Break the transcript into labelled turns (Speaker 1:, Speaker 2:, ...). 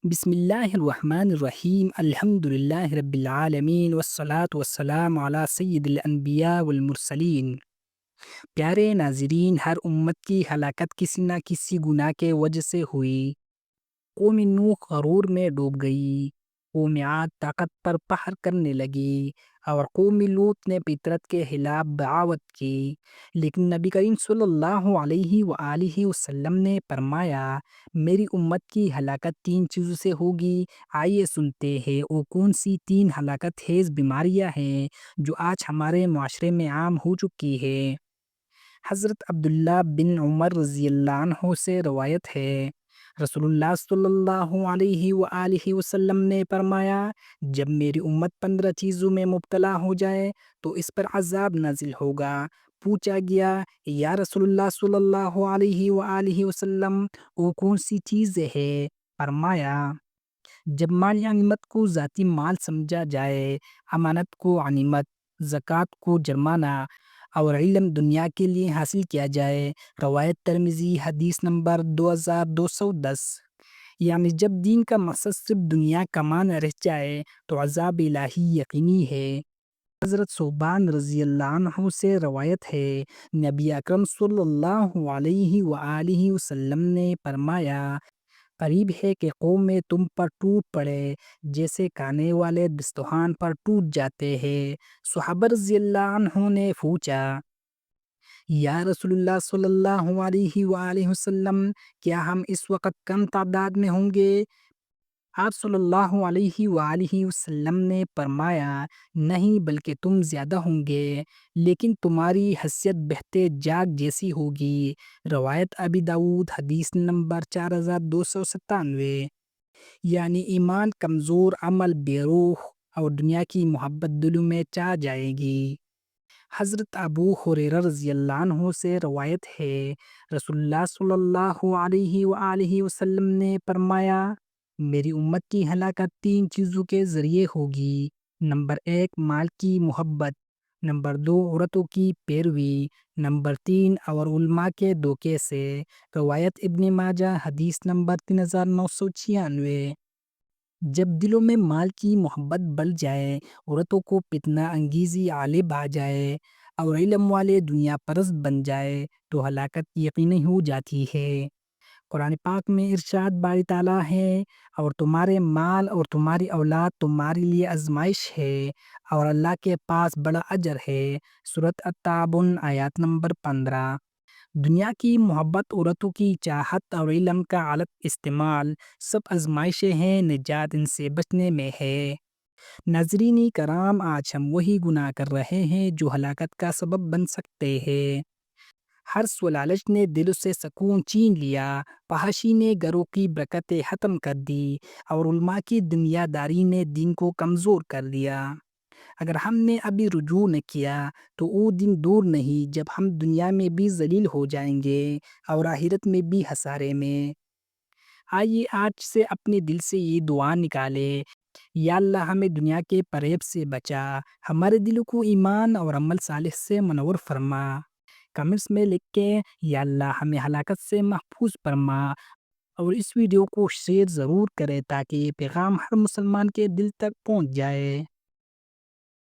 Speaker 1: بسم اللہ الرحمن الرحیم الحمد للہ رب العالمین والصلاة والسلام علی سید الانبیاء والمرسلین۔ پیارے ناظرین، ہر امت کی ہلاکت کسی نہ کسی گناہ کے وجہ سے ہوئی۔ قوم نوح غرور میں ڈوب گئی، قوم عاد طاقت پر پہر کرنے لگی، اور قوم لوط نے فطرت کے خلاف بغاوت کی۔ لیکن نبی کریم صلی اللہ علیہ وآلہ وسلم نے فرمایا، میری امت کی ہلاکت تین چیزوں سے ہوگی۔ آئیے سنتے ہیں وہ کون سی تین ہلاکت خیز بیماریاں ہیں جو آج ہمارے معاشرے میں عام ہو چکی ہے۔ حضرت عبداللہ بن عمر رضی اللہ عنہ سے روایت ہے، رسول اللہ صلی اللہ علیہ وآلہ وسلم نے فرمایا، جب میری امت 15 چیزوں میں مبتلا ہو جائے تو اس پر عذاب نازل ہوگا۔ پوچھا گیا، یا رسول اللہ صلی اللہ علیہ وآلہ وسلم وہ کون سی چیزیں ہے؟ فرمایا، جب مال غنیمت کو ذاتی مال سمجھا جائے، امانت کو غنیمت، زکوٰۃ کو جرمانہ، اور علم دنیا کے لیے حاصل کیا جائے۔ روایت ترمذی، حدیث نمبر 2210۔ یعنی جب دین کا مقصد صرف دنیا کمانا رہ جائے تو عذاب الہی یقینی ہے۔ حضرت ثوبان رضی اللہ عنہ سے روایت ہے، نبی اکرم صلی اللہ علیہ وآلہ وسلم نے فرمایا، قریب ہے کہ قوم میں تم پر ٹوٹ پڑے جیسے کھانے والے دسترخوان پر ٹوٹ جاتے ہیں۔ صحابہ رضی اللہ عنہ نے پوچھا، یا رسول اللہ صلی اللہ علیہ وآلہ وسلم، کیا ہم اس وقت کم تعداد میں ہوں گے؟ آپ صلی اللہ علیہ وآلہ وسلم نے فرمایا، نہیں بلکہ تم زیادہ ہوں گے، لیکن تمہاری حیثیت بہتے جاگ جیسی ہوگی۔ روایت ابی داؤد، حدیث نمبر 4297۔ یعنی ایمان کمزور، عمل بے روح، اور دنیا کی محبت دلوں میں چھا جائے گی۔ حضرت ابو ہریرہ رضی اللہ عنہ سے روایت ہے، رسول اللہ صلی اللہ علیہ وآلہ وسلم نے فرمایا، میری امت کی ہلاکت تین چیزوں کے ذریعے ہوگی۔ نمبر 1، مال کی محبت، نمبر 2، عورتوں کی پیروی، نمبر 3، اور علماء کے دھوکے سے۔ روایت ابن ماجہ، حدیث نمبر 3996۔ جب دلوں میں مال کی محبت بڑھ جائے، عورتوں کو فتنہ انگیزی غالب آ جائے، اور علم والے دنیا پرست بن جائے تو ہلاکت یقینی ہو جاتی ہے۔ قرآن پاک میں ارشاد باری تعالیٰ ہے، اور تمہارے مال اور تمہاری اولاد تمہارے لیے آزمائش ہے، اور اللہ کے پاس بڑا اجر ہے۔ سورۃ التغابن، آیات نمبر 15۔ دنیا کی محبت، عورتوں کی چاہت، اور علم کا غلط استعمال سب آزمائشیں ہیں، نجات ان سے بچنے میں ہے۔ ناظرین کرام، آج ہم وہی گناہ کر رہے ہیں جو ہلاکت کا سبب بن سکتے ہیں۔ حرص و لالچ نے دل سے سکون چھین لیا، فحاشی نے گھروں کی برکتیں ختم کر دی، اور علماء کی دنیا داری نے دین کو کمزور کر دیا۔ اگر ہم نے ابھی رجوع نہ کیا تو وہ دن دور نہیں جب ہم دنیا میں بھی ذلیل ہو جائیں گے اور آخرت میں بھی خسارے میں۔ آئیے آج سے اپنے دل سے یہ دعا نکالیں، یا اللہ ہمیں دنیا کے فریب سے بچا، ہمارے دلوں کو ایمان اور عمل صالح سے منور فرما۔ کمنٹس میں لکھ کے یا اللہ ہمیں ہلاکت سے محفوظ فرما، اور اس ویڈیو کو شیئر ضرور کریں تاکہ یہ پیغام ہر مسلمان کے دل تک پہنچ جائے۔